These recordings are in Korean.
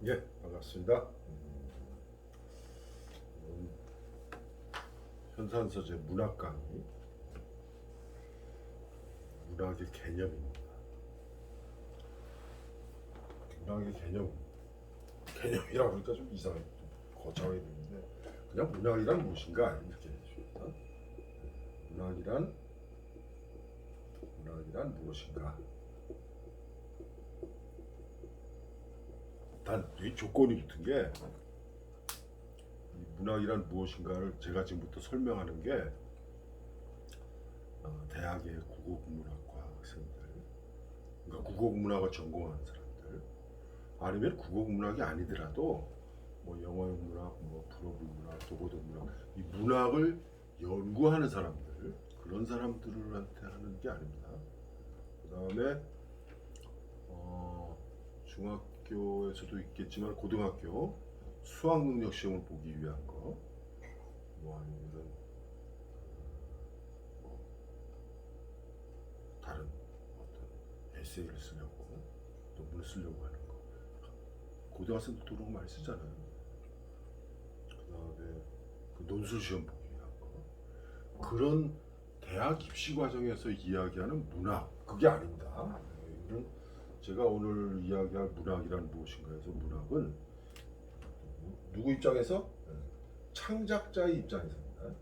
예, 반갑습니다. 현산서재 문학 강의, 문학의 개념입니다. 문학의 개념이라고 하니까 좀 이상하게, 좀 거창하게 들리는데, 그냥 문학이란 무엇인가 이렇게 해줍니다. 문학이란 무엇인가? 단 이 조건이 붙은 게, 이 문학이란 무엇인가를 제가 지금부터 설명하는 게 대학의 국어국문학과 학생들, 그러니까 국어국문학을 전공하는 사람들, 아니면 국어국문학이 아니더라도 뭐 영어국문학, 뭐 불어국문학, 도고도문학, 이 문학을 연구하는 사람들, 그런 사람들한테 하는 게 아닙니다. 그 다음에 중학교에서도 있겠지만 고등학교 수학 능력 시험을 보기 위한 거, 뭐 아니면은 뭐 다른 어떤 에세이를 쓰려고, 논문을 쓰려고 하는 거. 고등학생도 그런 거 많이 쓰잖아요. 그 다음에 그 논술 시험 보기 위한 거. 그런 대학 입시 과정에서 이야기하는 문학, 그게 아닙니다. 이거는 제가 오늘 이야기할 문학이란 무엇인가에서 문학은 누구 입장에서? 창작자의 입장에서입니다.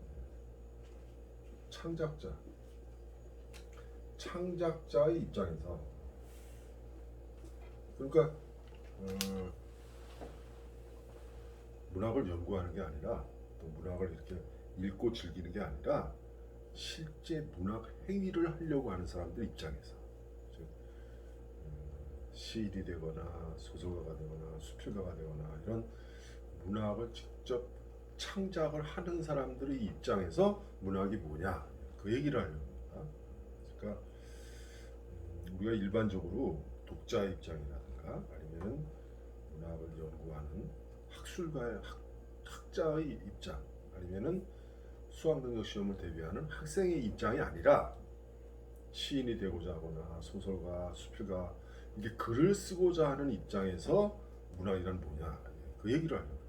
창작자의 입장에서. 그러니까 문학을 연구하는 게 아니라, 또 문학을 이렇게 읽고 즐기는 게 아니라 실제 문학 행위를 하려고 하는 사람들 입장에서, 즉 시인이 되거나 소설가가 되거나 수필가가 되거나 이런 문학을 직접 창작을 하는 사람들의 입장에서 문학이 뭐냐, 그 얘기를 하려고 합니다. 그러니까 우리가 일반적으로 독자의 입장이라든가 아니면 문학을 연구하는 학술가의 학자의 입장, 아니면은 수학 능력 시험을 대비하는 학생의 입장이 아니라 시인이 되고자 하거나 소설가, 수필가, 이게 글을 쓰고자 하는 입장에서 문학이란 뭐냐, 그 얘기를 하려고 합니다.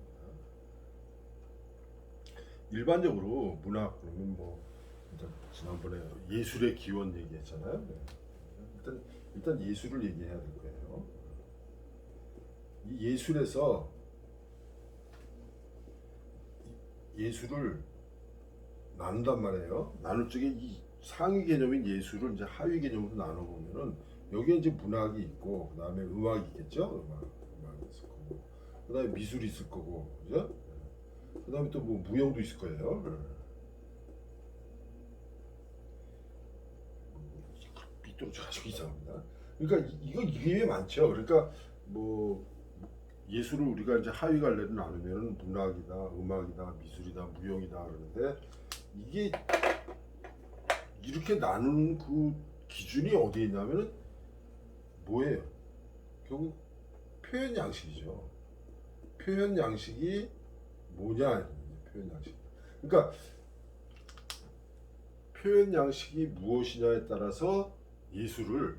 일반적으로 문학 그러면 뭐 지난번에 예술의 기원 얘기했잖아요. 네. 일단 예술을 얘기해야 될 거예요. 이 예술에서 예술을 나눈단 말이에요. 나눌 적에 이 상위 개념인 예술을 이제 하위 개념으로 나눠보면은 여기에 이제 문학이 있고, 그 다음에 음악이 있겠죠. 음악이 있을 거고, 그 다음에 미술이 있을 거고, 그죠? 그 다음에 또 뭐 무용도 있을 거예요. 삐뚤어져가지고 이상합니다. 그러니까 이게 왜 많죠. 그러니까 뭐 예술을 우리가 이제 하위 갈래로 나누면은 문학이다, 음악이다, 미술이다, 무용이다 그러는데, 이게 이렇게 나누는 그 기준이 어디에 있냐면은 뭐예요? 결국 표현 양식이죠. 표현 양식이 뭐냐? 표현 양식. 그러니까 표현 양식이 무엇이냐에 따라서 예술을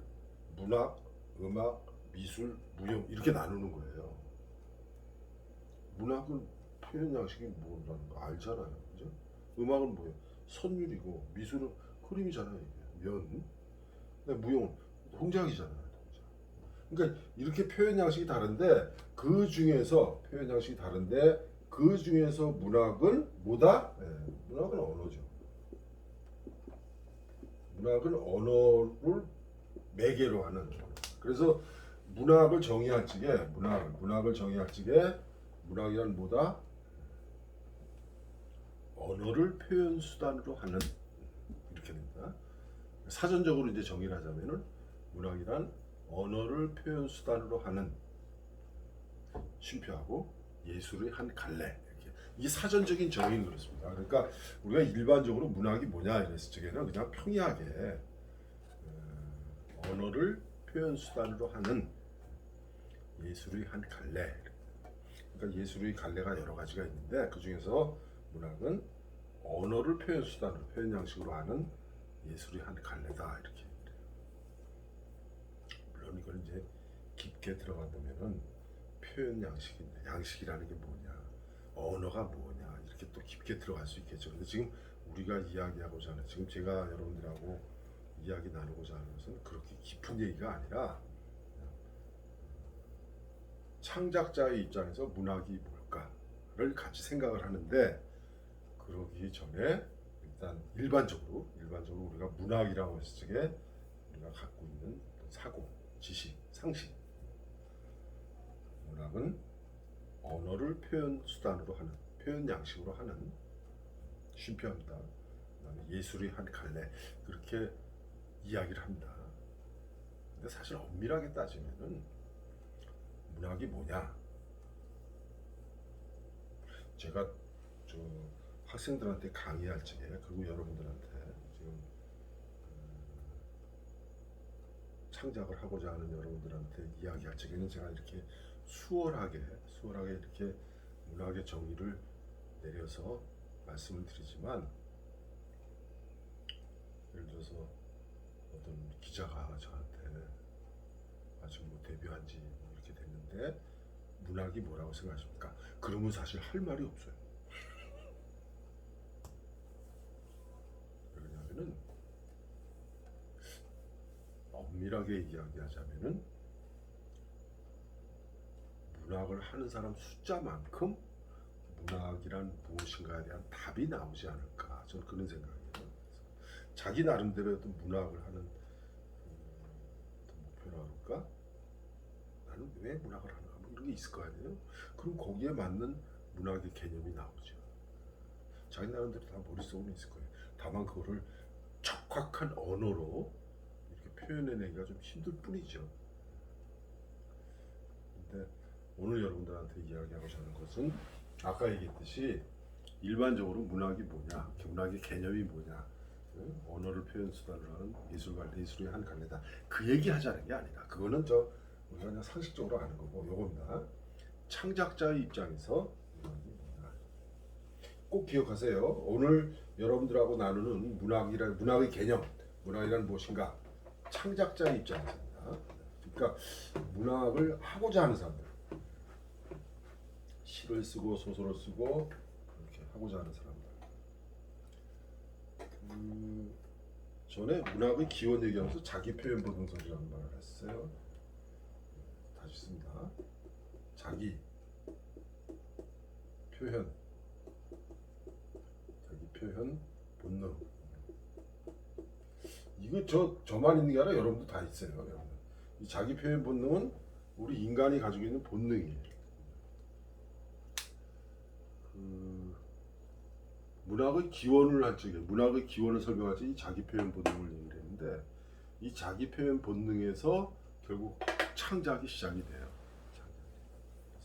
문학, 음악, 미술, 무용 이렇게 나누는 거예요. 문학은 표현 양식이 뭐라는 거 알잖아요. 그죠? 음악은 뭐예요? 선율이고, 미술은 그림이잖아요. 이게. 면. 근데 무용은 동작이잖아요. 동작. 그러니까 이렇게 표현 양식이 다른데, 그 중에서 문학은 뭐다? 네, 문학은 언어죠. 문학은 언어를 매개로 하는. 그래서 문학을 정의할 적에 문학이란 뭐다? 언어를 표현 수단으로 하는, 이렇게 됩니다. 사전적으로 이제 정의를 하자면은 문학이란 언어를 표현 수단으로 하는, 쉼표하고 예술의 한 갈래, 이렇게. 이 사전적인 정의는 그렇습니다. 그러니까 우리가 일반적으로 문학이 뭐냐 이랬을 적에는 그냥 평이하게 언어를 표현 수단으로 하는 예술의 한 갈래. 그러니까 예술의 갈래가 여러 가지가 있는데, 그 중에서 문학은 언어를 표현 수단으로, 표현 양식으로 하는 예술의 한 갈래다, 이렇게. 물론 이걸 이제 깊게 들어가 보면은 표현 양식인데 양식이라는 게 뭐냐, 언어가 뭐냐 이렇게 또 깊게 들어갈 수 있겠죠. 근데 지금 우리가 이야기하고자 하는, 지금 제가 여러분들하고 이야기 나누고자 하는 것은 그렇게 깊은 얘기가 아니라 창작자의 입장에서 문학이 뭘까를 같이 생각을 하는데, 그러기 전에 일단 일반적으로 우리가 문학이라고 했을 때 우리가 갖고 있는 사고, 지식, 상식. 문학은 언어를 표현 수단으로 하는, 표현 양식으로 하는 쉼표합니다. 그다음에 예술의 한 갈래, 그렇게 이야기를 합니다. 근데 사실 엄밀하게 따지면은 문학이 뭐냐? 제가 저 학생들한테 강의할 적에, 그리고 여러분들한테 지금 창작을 하고자 하는 여러분들한테 이야기할 적에는 제가 이렇게 수월하게 이렇게 문학의 정의를 내려서 말씀을 드리지만, 예를 들어서 어떤 기자가 저한테 아직 뭐 데뷔한 지 이렇게 됐는데 문학이 뭐라고 생각하십니까? 그러면 사실 할 말이 없어요. 왜냐하면은 엄밀하게 이야기하자면은 문학을 하는 사람 숫자만큼 문학이란 무엇인가에 대한 답이 나오지 않을까, 저는 그런 생각이에요. 자기 나름대로 어떤 문학을 하는 목표라 그럴까? 나는 왜 문학을 하는가, 뭐 이런 게 있을 거 아니에요. 그럼 거기에 맞는 문학의 개념이 나오죠. 자기 나름대로 다 머릿속에 있을 거예요. 다만 그거를 적확한 언어로 이렇게 표현해내기가 좀 힘들 뿐이죠. 근데 오늘 여러분들한테 이야기하고자 하는 것은 아까 얘기했듯이 일반적으로 문학이 뭐냐, 문학의 개념이 뭐냐, 언어를 표현 수단으로 하는 예술의 한 갈래다, 그 얘기 하자는 게 아니라, 그거는 우리가 그냥 상식적으로 아는 거고, 요겁니다. 창작자의 입장에서 꼭 기억하세요. 오늘 여러분들하고 나누는 문학의 개념, 문학이란 무엇인가, 창작자의 입장에서입니다. 그러니까 문학을 하고자 하는 사람들, 시를 쓰고 소설을 쓰고 이렇게 하고자 하는 사람들. 전에 문학의 기원 얘기하면서 자기 표현 보증설이라는 말을 했어요. 다시 씁니다. 자기 표현 본능. 이거 저만 있는 게 아니라 여러분도 다 있어요. 여러분. 이 자기 표현 본능은 우리 인간이 가지고 있는 본능이에요. 문학의 기원을 할 적에, 문학의 기원을 설명할 때 이 자기 표현 본능을 얘기를 했는데, 이 자기 표현 본능에서 결국 창작이 시작이 돼요.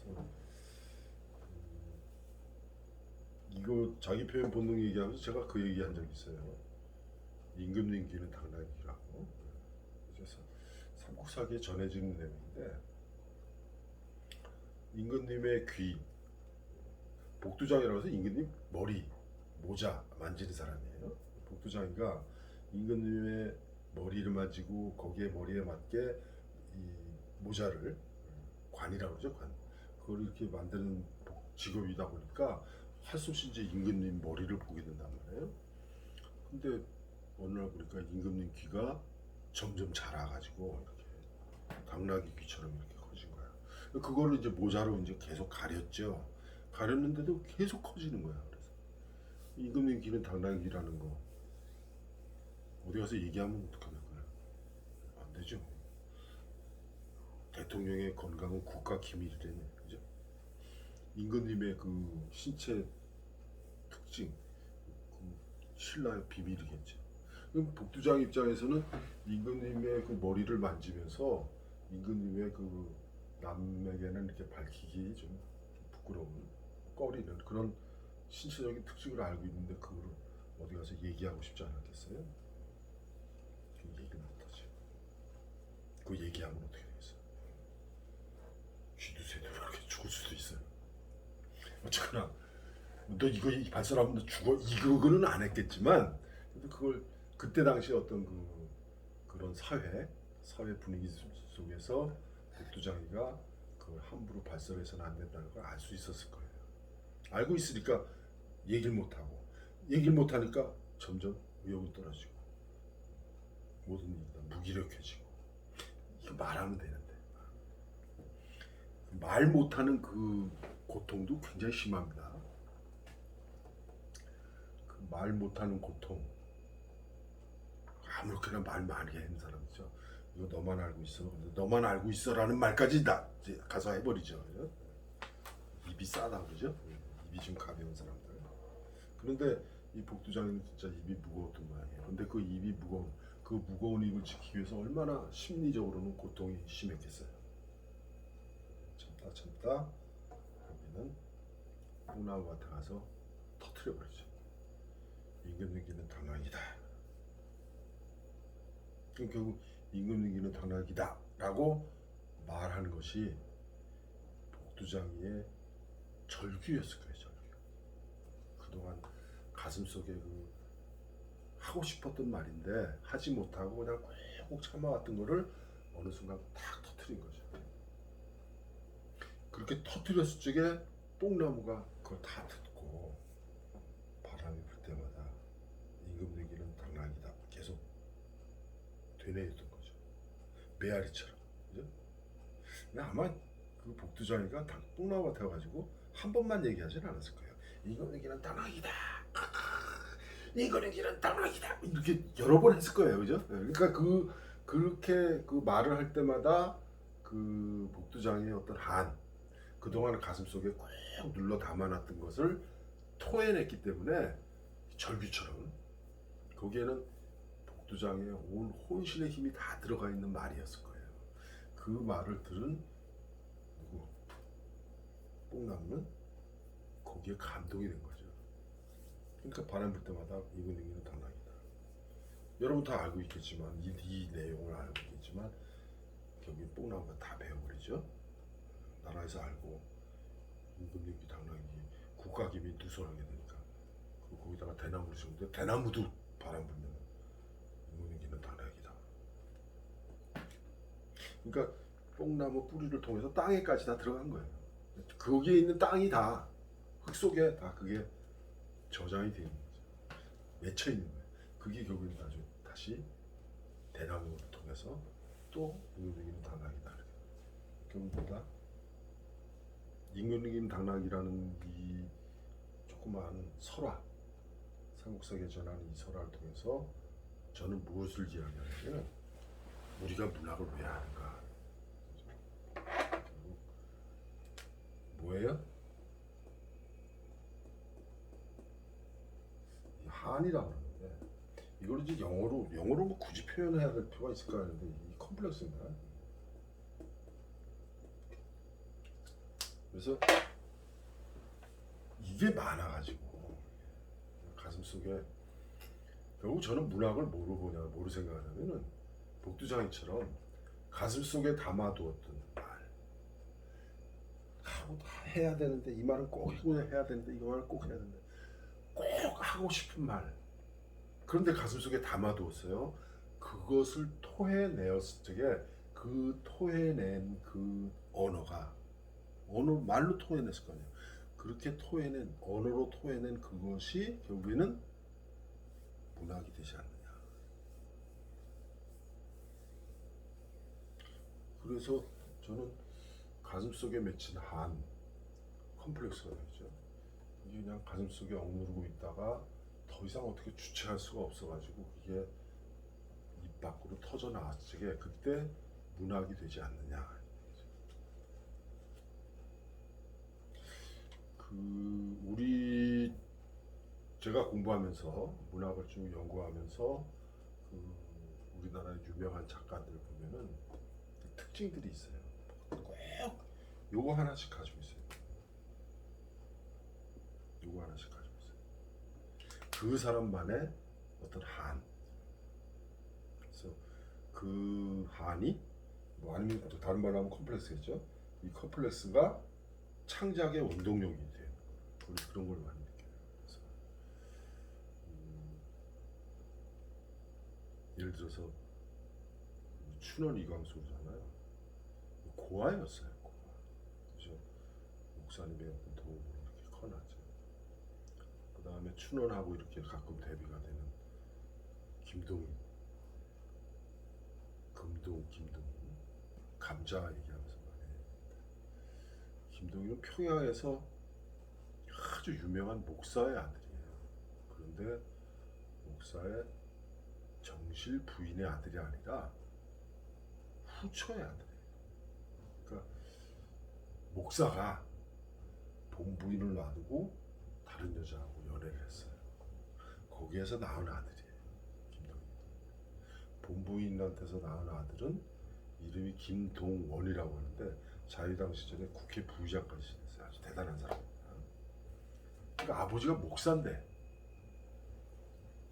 그래서 이거 자기 표현 본능 얘기하면서 제가 그 얘기한 적이 있어요. 임금님 귀는 당나귀라고. 그래서 삼국사기에 전해지는 내용인데, 임금님의 귀, 복두장이라고 해서 임금님 머리, 모자 만지는 사람이에요. 복두장이가 임금님의 머리를 만지고 거기에 머리에 맞게 이 모자를, 관이라고 그러죠, 관. 그걸 이렇게 만드는 직업이다 보니까 할 수 없이 이제 임금님 머리를 보게 된단 말이에요. 근데 어느 날 보니까 임금님 귀가 점점 자라가지고 이렇게 당나귀 귀처럼 이렇게 커진 거야. 그거를 이제 모자로 이제 계속 가렸죠. 가렸는데도 계속 커지는 거야. 그래서 임금님 귀는 당나귀라는 거 어디 가서 얘기하면 어떡합니까? 안 되죠. 대통령의 건강은 국가 기밀이라네, 그죠? 임금님의 그 신체 특징, 신라의 비밀이겠죠. 그럼 복두장 입장에서는 임금님의 그 머리를 만지면서 임금님의 그 남에게는 이렇게 밝히기 좀 부끄러운, 꺼리는 그런 신체적인 특징을 알고 있는데 그걸 어디 가서 얘기하고 싶지 않았겠어요? 그 얘기를 못하지. 그 얘기하면 어떻게 되겠어요? 쥐도 새도 이렇게 죽을 수도 있어요. 어쨌거나 너 이거 발설하면 너 죽어, 이거는 안 했겠지만, 근데 그걸 그때 당시 어떤 그런 사회 분위기 속에서 백두장이가 그 그걸 함부로 발설해서는 안 된다는 걸 알 수 있었을 거예요. 알고 있으니까 얘기를 못하고, 얘기를 못하니까 점점 의욕은 떨어지고 모든 일이 다 무기력해지고. 이거 말하면 되는데 말 못하는 그 고통도 굉장히 심합니다. 그 말 못하는 고통, 아무렇게나 말 많이 하는 사람이죠. 이거 너만 알고 있어. 너만 알고 있어라는 말까지 다 가서 해버리죠. 그죠? 입이 싸다 그러죠. 입이 좀 가벼운 사람들. 그런데 이 복두장이는 진짜 입이 무거웠던 모양이에요. 근데 그 입이 무거운, 그 무거운 입을 지키기 위해서 얼마나 심리적으로는 고통이 심했겠어요. 참다 여기는 뽕나무밭에 가서 터트려버리죠. 임금님기는 당나귀다. 그럼 결국 임금님기는 당나귀다 라고 말하는 것이 복두장이의 절규였을 거예요. 절규. 그동안 가슴속에 그 하고 싶었던 말인데 하지 못하고 그냥 꼭 참아왔던 거를 어느 순간 탁 터트린 거죠. 그렇게 터트렸을 적에 뽕나무가 그걸 다 듣고 바람이 불 때마다 임금님기는 당나귀다 계속 되뇌였던 거죠. 메아리처럼. 그죠? 근데 아마 그 복두장이가 뽕나무가 되어가지고 한 번만 얘기하진 않았을 거예요. 임금님기는 당나귀다. 임금님기는 당나귀다. 이렇게 여러 번 했을 거예요. 그죠? 그러니까 그렇게 그 말을 할 때마다 그 복두장의 어떤 그동안 가슴속에 꼭 눌러 담아놨던 것을 토해냈기 때문에 절규처럼 거기에는 복두장의 온 혼신의 힘이 다 들어가 있는 말이었을 거예요. 그 말을 들은 누구? 뽕나무는 거기에 감동이 된 거죠. 그러니까 바람 불 때마다 임금님기는 당나귀다. 여러분 다 알고 있겠지만 이 내용을 알고 있겠지만 결국 뽕나무가 다 배워버리죠. 나라에서 알고 임금님기 당나귀 국가기밀 누설하게 되니까 거기다가 대나무를 심는데 대나무도 바람 불면 임금님기는 당나귀다. 그러니까 뽕나무 뿌리를 통해서 땅에까지 다 들어간 거예요. 거기에 있는 땅이 다 흙 속에 다 그게 저장이 되어 있는 거죠. 맺혀 있는 거예요. 그게 결국엔 다시 대나무를 통해서 또 임금님기는 당나귀다. 결국보다 임금님 당나귀라는 이 조그마한 설화, 삼국사에 전하는 이 설화를 통해서 저는 무엇을 이야기하냐면 우리가 문학을 왜 하는가? 뭐예요? 이 한이라고 하는데 이걸 이제 영어로 뭐 굳이 표현해야 될 필요가 있을까 하는데 이 컴플렉스입니다. 그래서 이게 많아가지고 가슴속에 결국 저는 문학을 뭐로 생각하냐면은 복두장이처럼 가슴속에 담아두었던 말 하고 다 해야 되는데 이 말은 꼭 해야 되는데 이 말은 꼭 해야 되는데 꼭 하고 싶은 말 그런데 가슴속에 담아두었어요. 그것을 토해내었을 적에 그 토해낸 그 언어 말로 토해냈을 거 아니에요. 그렇게 토해낸 언어로 토해낸 그것이 결국에는 문학이 되지 않느냐. 그래서 저는 가슴속에 맺힌 컴플렉스가 되죠. 이게 그냥 가슴속에 억누르고 있다가 더 이상 어떻게 주체할 수가 없어가지고 그게 입 밖으로 터져 나왔을 적에 그때 문학이 되지 않느냐. 제가 공부하면서 문학을 좀 연구하면서 우리나라의 유명한 작가들 보면은 특징들이 있어요. 꼭 요거 하나씩 가지고 있어요. 요거 하나씩 가지고 있어요. 그 사람만의 어떤 그래서 그 한이 뭐 아니면 또 다른 말로 하면 컴플렉스겠죠. 이 컴플렉스가 창작의 원동력이 돼요. 그런 걸 많이 느껴요. 그래서 예를 들어서 춘원 이광수잖아요. 고아였어요. 고아. 목사님의 어떤 도움으로 이렇게 커나죠. 그 다음에 춘원하고 이렇게 가끔 대비가 되는 김동인, 김동인, 감자 얘기하면서 말이에요. 김동인은 평양에서 아주 유명한 목사의 아들이에요. 그런데 목사의 정실 부인의 아들이 아니라 후처의 아들이에요. 그러니까 목사가 본부인을 놔두고 다른 여자하고 연애를 했어요. 거기에서 낳은 아들이에요. 김동인. 본부인한테서 낳은 아들은 이름이 김동원이라고 하는데 자유당 시절에 국회 부의장까지 지냈어요. 아주 대단한 사람입니다. 그러니까 아버지가 목사인데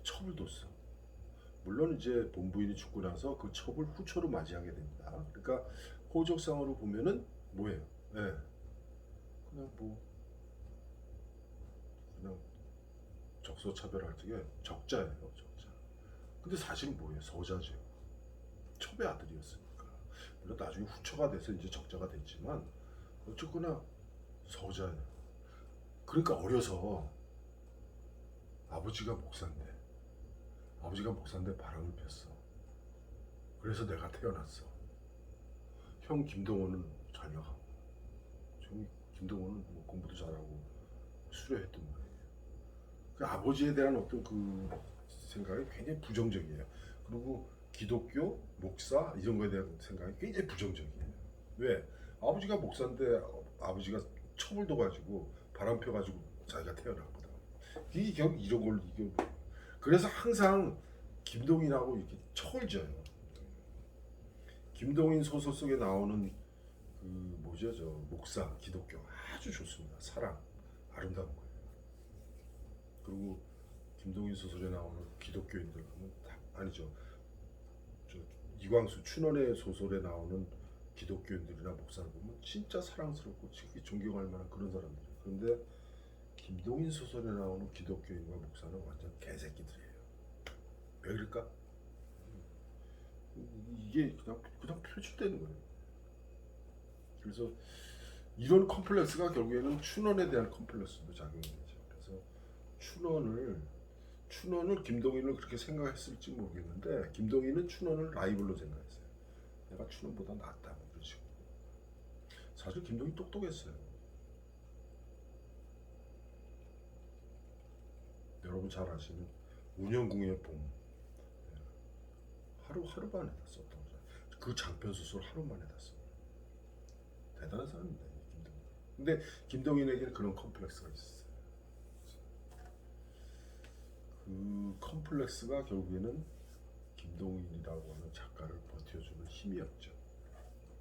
첩을 뒀어. 물론 이제 본부인이 죽고 나서 그 첩을 후처로 맞이하게 됩니다. 그러니까 호적상으로 보면은 뭐예요? 예. 그냥 적소차별할 적에 적자예요, 적자. 근데 사실은 뭐예요? 서자죠. 첩의 아들이었으니까. 물론 나중에 후처가 돼서 이제 적자가 됐지만 어쨌거나 서자예요. 그러니까 어려서 아버지가 목사인데 바람을 폈어. 그래서 내가 태어났어. 형 김동원은 잘 나가고, 형 김동원은 뭐 공부도 잘하고 수료했던 거예요. 그 아버지에 대한 어떤 그 생각이 굉장히 부정적이에요. 그리고 기독교, 목사 이런 거에 대한 생각이 굉장히 부정적이에요. 왜? 아버지가 목사인데 아버지가 첩을 둬가지고 바람 펴가지고 자기가 태어났거든. 이게 결국 이런 걸 이겨. 그래서 항상 김동인하고 이렇게 척을 져요. 김동인 소설 속에 나오는 그 뭐죠, 저 목사 기독교 아주 좋습니다. 사랑 아름다운 거예요. 그리고 김동인 소설에 나오는 기독교인들 보면 다 아니죠. 저 이광수 춘원의 소설에 나오는 기독교인들이나 목사를 보면 진짜 사랑스럽고 존경할 만한 그런 사람들이에요. 그런데 김동인 소설에 나오는 기독교인과 목사는 완전 개새끼들이에요. 왜 그럴까? 이게 그냥 표출되는 거예요. 그래서 이런 컴플렉스가 결국에는 춘원에 대한 컴플렉스도 작용이 되죠. 그래서 춘원을 김동인을 그렇게 생각했을지 모르겠는데 김동인은 춘원을 라이벌로 생각했어요. 내가 춘원보다 낫다 뭐 이런 식으로. 사실 김동인 똑똑했어요. 여러분 잘 아시는 운영궁의 봄 하루 만에 다 썼다고. 그 장편 소설 하루 만에 다 써. 대단한 사람입니다, 김동인. 근데 김동인에게는 그런 컴플렉스가 있었어요. 그 컴플렉스가 결국에는 김동인이라고 하는 작가를 버텨주는 힘이었죠.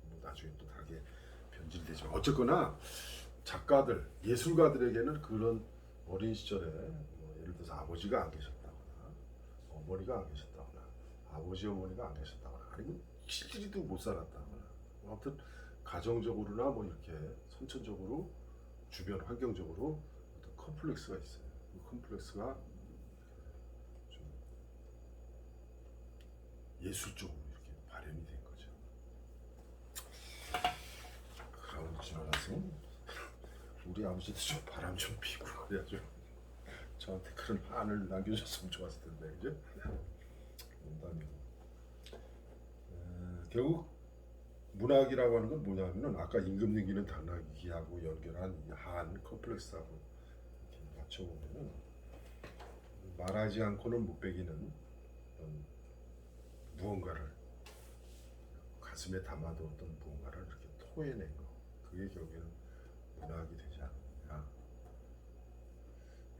뭐 나중에 또 다르게 변질되지만 어쨌거나 작가들, 예술가들에게는 그런 어린 시절에 뭐 예를 들어서 아버지가 안 계셨다거나 어머니가 안 계셨다거나 아버지 어머니가 안 계셨다거나 아니면 실질이도 못 살았다거나 아무튼 가정적으로나 뭐 이렇게 선천적으로 주변 환경적으로 어떤 컴플렉스가 있어요. 그 컴플렉스가 좀 예술적으로 이렇게 발현이 된 거죠. 그러고 지나가서 우리 아버지도 좀 바람 좀 피고 그래야죠. 저한테 그런 한을 남겨줬으면 좋았을 텐데, 그죠? 농담이고. 결국 문학이라고 하는 건 뭐냐면은 아까 임금님기는 당나귀하고 연결한 이 한 컴플렉스하고 이렇게 맞춰보면은 말하지 않고는 못 베기는 무언가를 가슴에 담아두었던 무언가를 이렇게 토해낸 거, 그게 결국에는 문학이 되지 않느냐.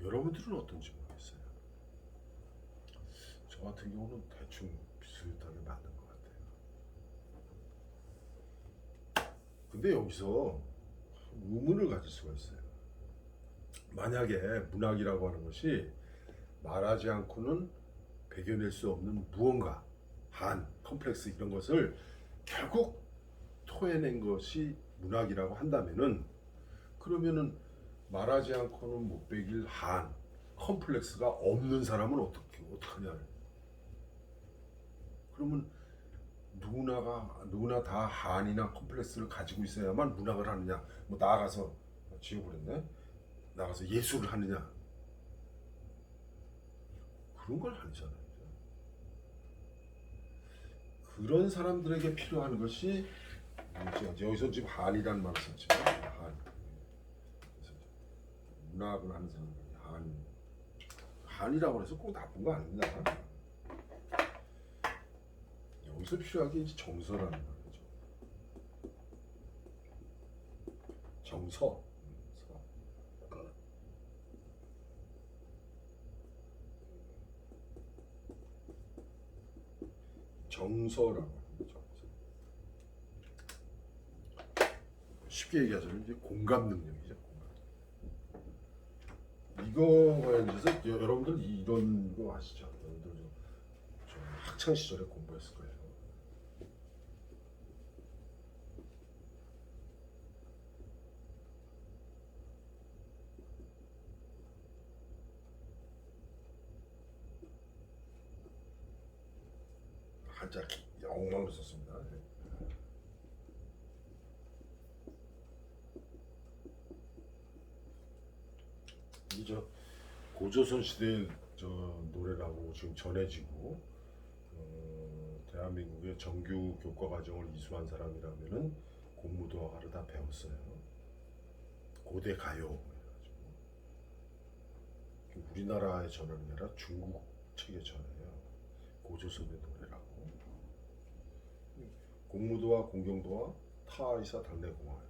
여러분들은 어떤지 모르겠어요. 저 같은 경우는 대충 비슷하게 맞는 것 같아요. 근데 여기서 의문을 가질 수가 있어요. 만약에 문학이라고 하는 것이 말하지 않고는 배겨낼 수 없는 무언가, 한, 컴플렉스 이런 것을 결국 토해낸 것이 문학이라고 한다면은, 그러면은 말하지 않고는 못 배길 한, 컴플렉스가 없는 사람은 어떡하냐. 그러면 누구나 다 한이나 컴플렉스를 가지고 있어야만 문학을 하느냐. 뭐 나아가서 지워버렸네. 나가서 예술을 하느냐? 그런 걸 아니잖아요. 그런 사람들에게 필요한 것이 여기서 지금 한이라는 말을 썼지만 한. 그래서 문학을 하는 사람들이 한이라고 해서 꼭 나쁜 거 아닙니다. 여기서 필요한 게 이제 정서라는 말이죠. 정서. 정서라고 합니다. 쉽게 얘기하자면 이제 공감 능력이죠. 이거 관련해서 여러분들 이런 거 아시죠? 여러분들 좀 학창 시절에 공부했을 거예요. 한자 영어로 썼습니다. 이저 고조선 시대의 저 노래라고 지금 전해지고 대한민국의 정규 교과 과정을 이수한 사람이라면은 공무도화가를 다 배웠어요. 고대 가요. 우리나라의 전하는 게 아니라 중국 책의 전해요. 고조선의 노래라고. 공무도화, 공경도화, 타이사 당내공화.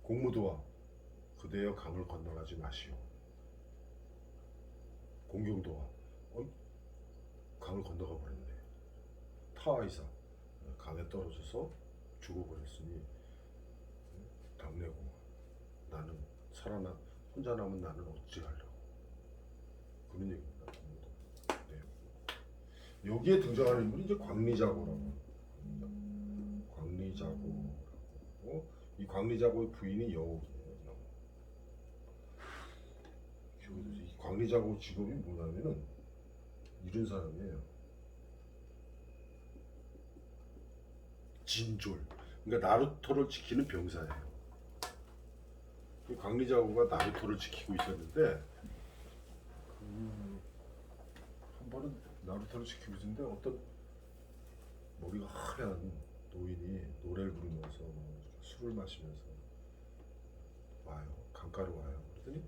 공무도화, 그대여 강을 건너가지 마시오. 공경도화, 강을 건너가 버렸네. 타이사, 강에 떨어져서 죽어버렸으니 당내공화. 나는 혼자 남은 나는 어찌하려고. 그런 얘기입니다. 네. 여기에 등장하는 인물이 이제 광리자고라고 합니다. 광리자고라고. 이 광리자고의 부인이 여옥이에요. 이 광리자고 직업이 뭐냐면은 이런 사람이에요. 진졸. 그러니까 나루토를 지키는 병사예요. 이 광리자고가 나루토를 지키고 있었는데 한 번은 나루토를 지키고 있었는데 어떤 머리가 하얀 노인이 노래를 부르면서 술을 마시면서 와요. 강가로 와요. 그랬더니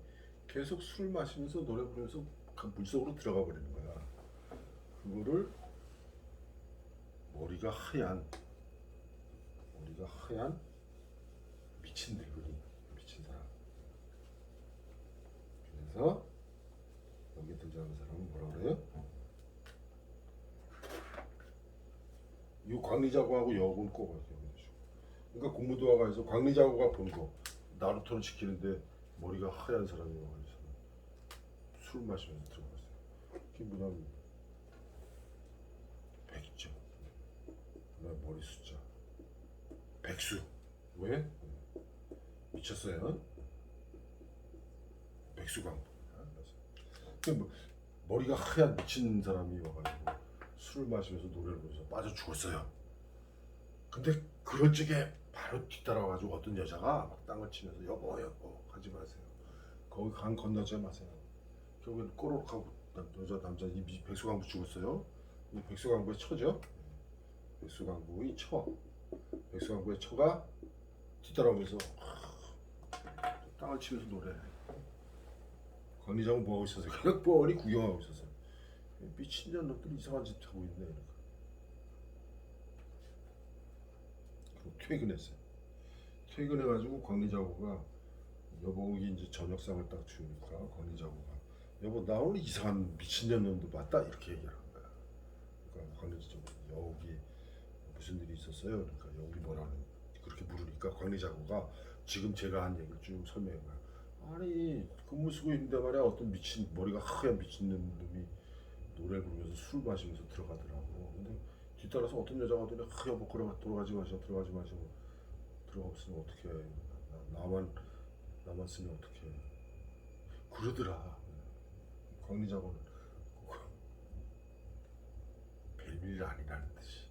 계속 술을 마시면서 노래 부르면서 물속으로 들어가 버리는 거야. 그거를 머리가 하얀 미친 늙은이, 미친 사람. 그래서 여기 등장하는 사람은 뭐라 그래요? 이 광리자고하고 여우는 꼭 기억해주시고. 그러니까 공무도화가에서 광리자고가 본 거, 나루토를 지키는데 머리가 하얀 사람이 와가지고 술 마시면서 들어갔어요. 그게 뭐냐면 100점. 그다음 머리 숫자 백수. 왜? 미쳤어요? 백수광부. 뭐 머리가 하얀 미친 사람이 와가지고 술을 마시면서 노래를 부르면서 빠져 죽었어요. 근데 그런 쪽에 바로 뒤따라와가지고 어떤 여자가 막 땅을 치면서 여보 가지 마세요. 거기 강 건너지 마세요. 결국엔 꼬르륵 하고 남자 이 백수광부 죽었어요. 이 백수광부의 처죠. 백수광부의 처가 뒤따라오면서 땅을 치면서 노래. 광리자고 뭐하고 있었어요? 그냥 뻔히 구경하고 있었어요. 미친년 놈들이 이상한 짓 하고 있네. 그리고 퇴근했어요. 퇴근해가지고 광리자고가 여보기 이제 저녁상을 딱 주니까 광리자고가 여보 나 오늘 이상한 미친년 놈도 봤다 이렇게 얘기하는 거야. 그러니까 광리자고 여기 무슨 일이 있었어요? 그러니까 여기 뭐라는 그렇게 물으니까 광리자고가 지금 제가 한 얘기를 쭉 설명해 봐요. 아니 근무 쓰고 있는데 말이야 어떤 미친 머리가 하얀 미친놈이 노래를 부르면서 술 마시면서 들어가더라고. 근데 뒤따라서 어떤 여자가 오더니 여보 들어가지 마시고 들어가면 어떡해. 나만 쓰면 어떡해. 그러더라. 광리자고는 별일 아니라는 듯이.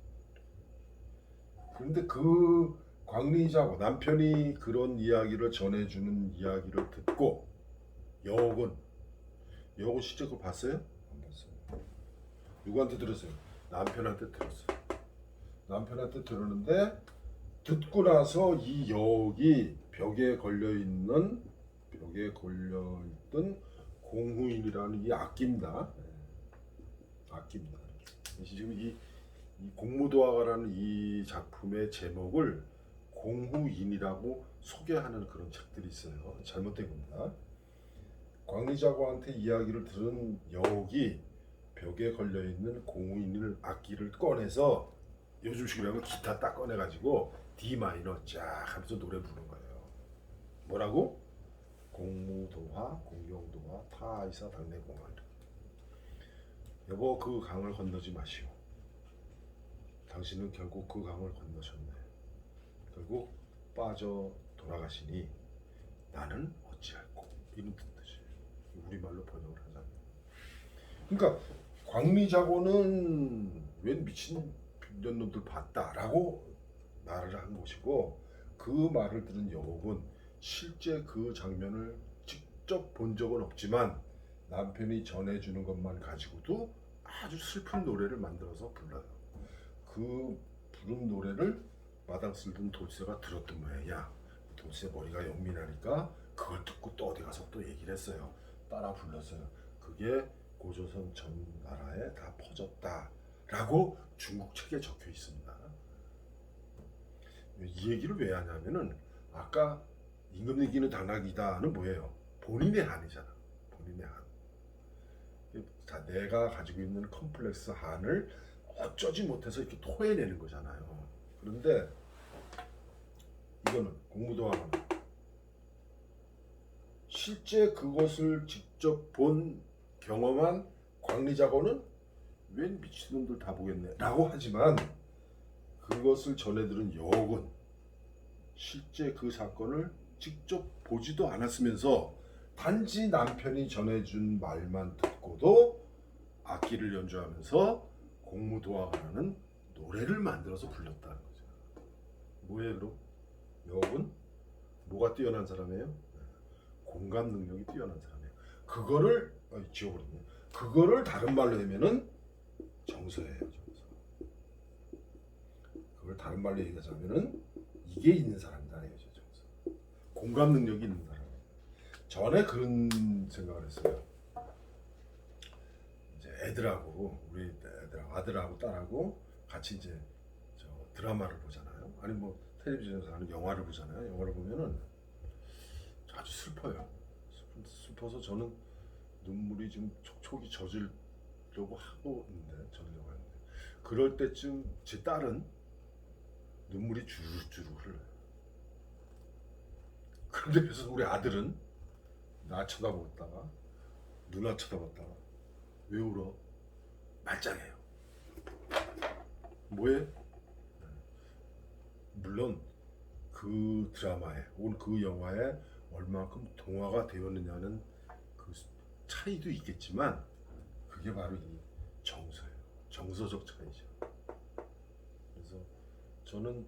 그런데 그 광리자고 남편이 그런 이야기를 전해주는 이야기를 듣고 여옥은 실제 그거 봤어요? 안 봤어요. 누구한테 들었어요? 남편한테 들었어요. 남편한테 들었는데 듣고 나서 이 여옥이 벽에 걸려있던 공후인이라는 이 아낍니다. 아낍니다. 지금 이 공무도화가라는 이 작품의 제목을 공후인이라고 소개하는 그런 책들이 있어요. 잘못된 겁니다. 광리자고한테 이야기를 들은 여옥이 벽에 걸려있는 공후인을 악기를 꺼내서 요즘식으로 하면 기타 딱 꺼내가지고 D 마이너 쫙 하면서 노래 부르는 거예요. 뭐라고? 공무도화, 공경도화, 타이사 당내공화. 여보 그 강을 건너지 마시오. 당신은 결국 그 강을 건너셨네. 결국 빠져 돌아가시니 나는 어찌할꼬. 이런 뜻이에요. 우리말로 번역을 하자면. 그러니까 광리자고는 웬 미친 놈들 봤다라고 말을 한 것이고 그 말을 들은 여옥은 실제 그 장면을 직접 본 적은 없지만 남편이 전해주는 것만 가지고도 아주 슬픈 노래를 만들어서 불러요. 그 부른 노래를 마당 쓸던 돌쇠가 들었던 모양이야. 돌쇠 머리가 영민하니까 그걸 듣고 또 어디 가서 또 얘기를 했어요. 따라 불렀어요. 그게 고조선 전 나라에 다 퍼졌다라고 중국 책에 적혀 있습니다. 이 얘기를 왜 하냐면은 아까 임금님기는 당나귀다는 뭐예요? 본인의 한이잖아. 본인의 한. 자, 내가 가지고 있는 컴플렉스 한을 어쩌지 못해서 이렇게 토해내는 거잖아요. 그런데 이거는 공무도화가는 실제 그것을 직접 본 경험한 광리자고는 웬 미친놈들 다 보겠네 라고 하지만 그것을 전해들은 여옥은 실제 그 사건을 직접 보지도 않았으면서 단지 남편이 전해준 말만 듣고도 악기를 연주하면서 공무도화가라는 노래를 만들어서 불렀다는 거죠. 뭐예요 그럼? 여옥은 뭐가 뛰어난 사람이에요? 공감 능력이 뛰어난 사람이에요. 그거를 지워버렸네. 그거를 다른 말로 하면은 정서예요. 정서. 그걸 다른 말로 얘기하자면은 이게 있는 사람이다 이거죠. 정서. 공감 능력이 있는 사람. 전에 그런 생각을 했어요. 이제 애들하고 우리 아들하고 딸하고 같이 이제 저 드라마를 보잖아요. 아니 뭐 텔레비전에서 하는 영화를 보잖아요. 영화를 보면은 아주 슬퍼요. 슬퍼서 저는 눈물이 좀 촉촉이 젖으려고 하고 있는데 젖으려고 하는데 그럴 때쯤 제 딸은 눈물이 주르르 흘러요. 그런데 그래서 우리 아들은 나 쳐다보다가 누나 쳐다봤다가 왜 울어? 말짱해요. 뭐해? 물론 그 드라마에 혹은 그 영화에 얼마만큼 동화가 되었느냐는 그 차이도 있겠지만 그게 바로 이 정서예요. 정서적 차이죠. 그래서 저는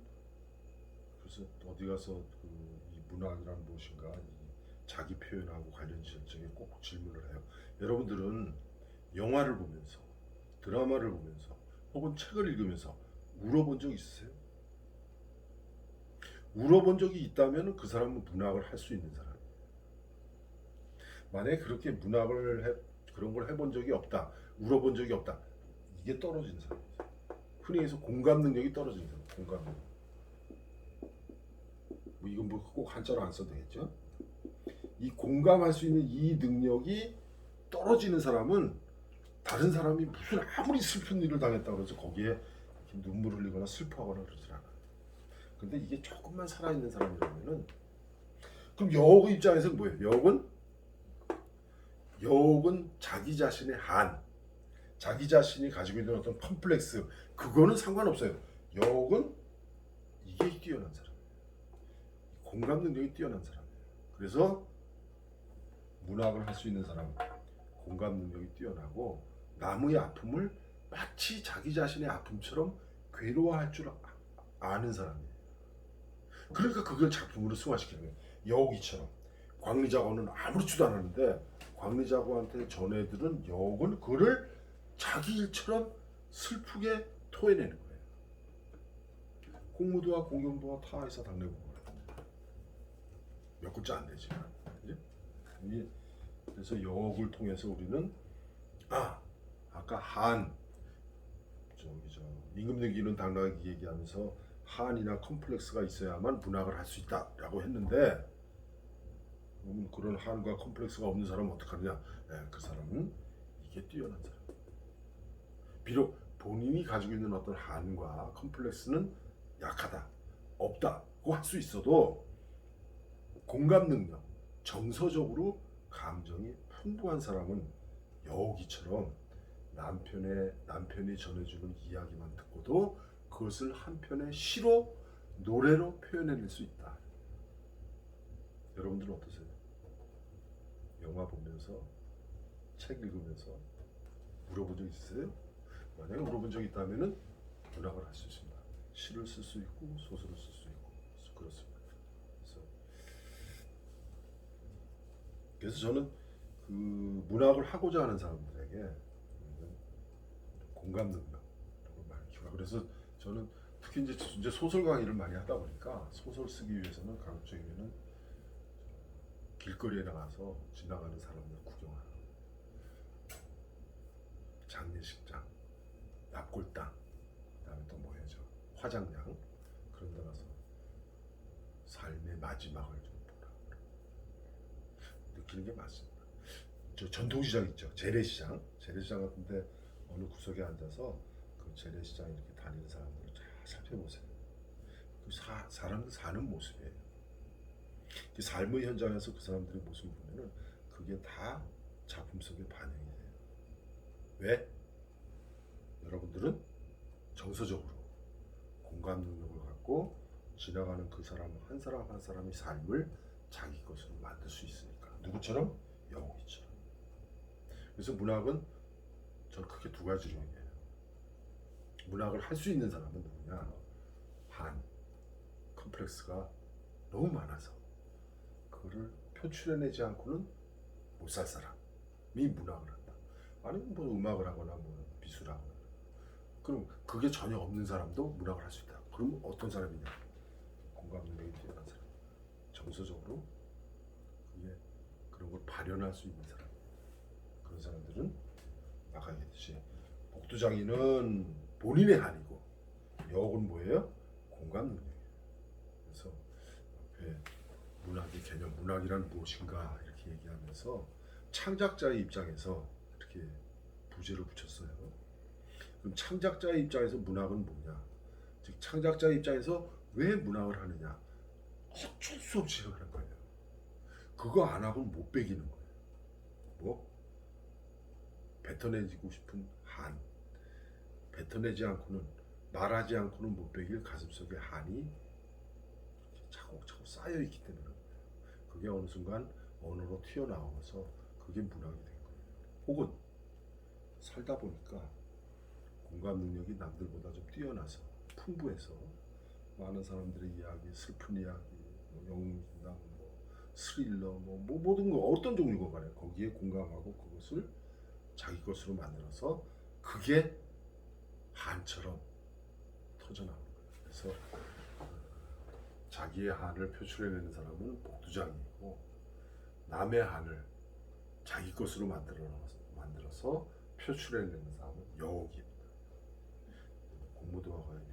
그래서 어디 가서 이 문학이란 무엇인가 자기 표현하고 관련 지점에 꼭 질문을 해요. 여러분들은 영화를 보면서 드라마를 보면서 혹은 책을 읽으면서 울어본 적 있으세요? 울어본 적이 있다면 그 사람은 문학을 할 수 있는 사람이에요. 만약에 그렇게 그런 걸 해본 적이 없다, 울어본 적이 없다, 이게 떨어진 사람이죠. 흔히 해서 공감 능력이 떨어진 사람, 공감 능력. 뭐 이건 뭐 꼭 한자로 안 써도 되겠죠? 이 공감할 수 있는 이 능력이 떨어지는 사람은 다른 사람이 무슨 아무리 슬픈 일을 당했다고 해서 거기에 눈물을 흘리거나 슬퍼하거나 그러질 않아요. 근데 이게 조금만 살아있는 사람이라면은 그럼 여옥의 입장에서는 뭐예요? 여옥은 자기 자신의 한, 자기 자신이 가지고 있는 어떤 컴플렉스 그거는 상관없어요. 여옥은 이게 뛰어난 사람이에요. 공감 능력이 뛰어난 사람이에요. 그래서 문학을 할 수 있는 사람, 공감 능력이 뛰어나고 남의 아픔을 마치 자기 자신의 아픔처럼 괴로워할 줄 아는 사람이에요. 그러니까 그걸 작품으로 승화시키는 거예요. 여우기처럼. 광리자고는 아무렇지도 않았는데 광리자고한테 전애들은 여우는 그를 자기 일처럼 슬프게 토해내는 거예요. 공무도와 공경도와 타에서 당내고 몇 글자 안 되지만, 그지? 그래서 여옥을 통해서 우리는 아까 한 임금님기는 당나귀 얘기하면서 한이나 컴플렉스가 있어야만 문학을 할 수 있다라고 했는데, 그런 한과 컴플렉스가 없는 사람은 어떡하느냐? 그 사람은 이게 뛰어난 사람. 비록 본인이 가지고 있는 어떤 한과 컴플렉스는 약하다, 없다고 할 수 있어도 공감 능력, 정서적으로 감정이 풍부한 사람은 여우기처럼 남편이 전해주는 이야기만 듣고도 그것을 한편의 시로, 노래로 표현해낼 수 있다. 여러분들은 어떠세요? 영화 보면서, 책 읽으면서 물어본 적 있으세요? 만약에 물어본 적 있다면은 문학을 할 수 있습니다. 시를 쓸 수 있고 소설을 쓸 수 있고 그렇습니다. 그래서 저는 그 문학을 하고자 하는 사람들에게 공감 능력을 많이 키워. 그래서 저는 특히 이제 소설 강의를 많이 하다 보니까 소설 쓰기 위해서는 가급적이면은 길거리에 나가서 지나가는 사람들 구경하고, 장례식장, 납골당, 그다음에 또 뭐야죠, 화장장, 그런 데 가서 삶의 마지막을 좀 보라, 느끼는 게 맞습니다. 저 전통시장 있죠, 재래시장 같은데 어느 구석에 앉아서 그 재래시장 이렇게 다니는 사람들을 잘 살펴보세요. 그 사람들 사는 모습이에요. 그 삶의 현장에서 그 사람들의 모습을 보면은 그게 다 작품 속에 반영이 돼요. 왜? 여러분들은 정서적으로 공감 능력을 갖고 지나가는 그 사람 한 사람 한 사람의 삶을 자기 것으로 만들 수 있으니까. 누구처럼? 여우기처럼. 그래서 문학은 저는 크게 두 가지로 얘기해요. 문학을 할 수 있는 사람은 누구냐? 한 컴플렉스가 너무 많아서 그거를 표출해내지 않고는 못 살 사람이 문학을 한다. 아니면 뭐 음악을 하거나 뭐 미술을 하거나. 그럼 그게 전혀 없는 사람도 문학을 할 수 있다. 그럼 어떤 사람이냐? 공감 능력이 뛰어난 사람, 정서적으로 그게 그런 걸 발현할 수 있는 사람. 그런 사람들은 아까 얘기했듯이 복두장이는 본인의 한이고 여옥은 뭐예요? 공감 능력이에요. 그래서 문학의 개념, 문학이란 무엇인가 이렇게 얘기하면서 창작자의 입장에서 이렇게 부제를 붙였어요. 그럼 창작자의 입장에서 문학은 뭐냐? 즉 창작자의 입장에서 왜 문학을 하느냐? 어쩔 수 없이 하는 거예요. 그거 안 하고는 못 배기는 거예요. 뭐? 뱉어내고 싶은 한, 뱉어내지 않고는, 말하지 않고는 못 배길 가슴속에 한이 차곡차곡 쌓여 있기 때문에 그게 어느 순간 언어로 튀어나와서 그게 문학이 된 거예요. 혹은 살다 보니까 공감 능력이 남들보다 좀 뛰어나서 풍부해서 많은 사람들의 이야기, 슬픈 이야기, 영웅담, 스릴러, 모든 거 어떤 종류가 간에 거기에 공감하고 그것을 자기 것으로 만들어서 그게 한처럼 터져나오는 거예요. 그래서 자기의 한을 표출해내는 사람은 복두장이고 남의 한을 자기 것으로 만들어서 표출해내는 사람은 여옥입니다. 공무도화가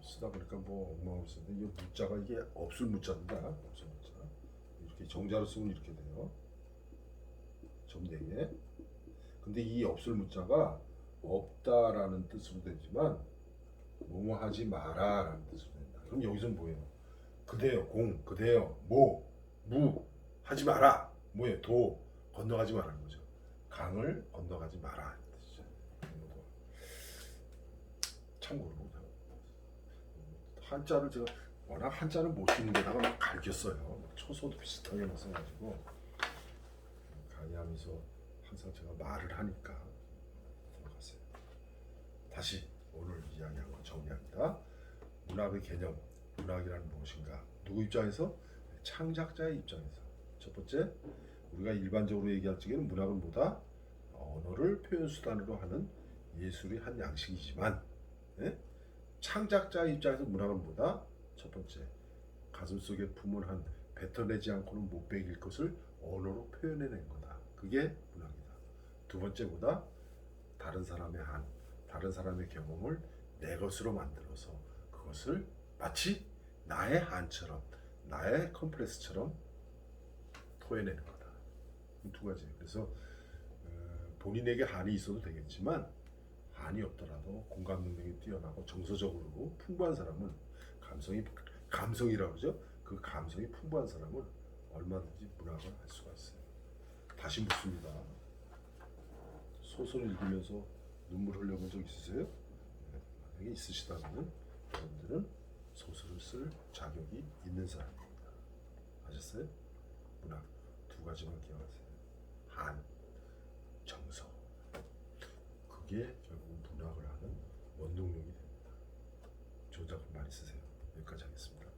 쓰다 보니까 뭐 엉망없었는데 이 무자가 이게 없을 무자인가? 없을 무자. 이렇게 정자로 쓰면 이렇게 돼요. 점 4개. 근데 이 없을 무자가 없다라는 뜻으로 되지만 뭐뭐 하지 마라라는 뜻으로 된다. 그럼 여기서는 뭐예요? 그대여 공, 그대여 무 하지 마라. 뭐예요? 도 건너가지 말라는 거죠. 강을 건너가지 마라 이 뜻이죠. 참고로 한자를 제가 워낙 한자를 못 쓰는 데다가 막 가르쳤어요. 초소도 비슷하게 써가지고 강의하면서 항상 제가 말을 하니까 들어갔어요. 다시 오늘 이야기한 거 정리합니다. 문학의 개념, 문학이란 무엇인가? 누구 입장에서? 창작자의 입장에서. 첫 번째, 우리가 일반적으로 얘기할 적에는 문학은 뭐다? 언어를 표현 수단으로 하는 예술의 한 양식이지만, 예? 창작자의 입장에서 문학은 뭐다? 첫 번째, 가슴속에 품은 한 뱉어내지 않고는 못 베길 것을 언어로 표현해낸 거다. 그게 문학이다. 두 번째보다 다른 사람의 다른 사람의 경험을 내 것으로 만들어서 그것을 마치 나의 한처럼, 나의 컴프레스처럼 토해내는 거다. 이 두 가지. 그래서 본인에게 한이 있어도 되겠지만 한이 없더라도 공감 능력이 뛰어나고 정서적으로 풍부한 사람은 감성이라고 그러죠. 그 감성이 풍부한 사람은 얼마든지 문학을 할 수가 있어요. 다시 묻습니다. 소설 읽으면서 눈물 흘려본 적 있으세요? 만약에 있으시다면 여러분들은 소설을 쓸 자격이 있는 사람입니다. 아셨어요? 문학 두 가지만 기억하세요. 한, 정서. 그게 결국 문학을 하는 원동력이 됩니다. 좋은 작품 많이 쓰세요. 여기까지 하겠습니다.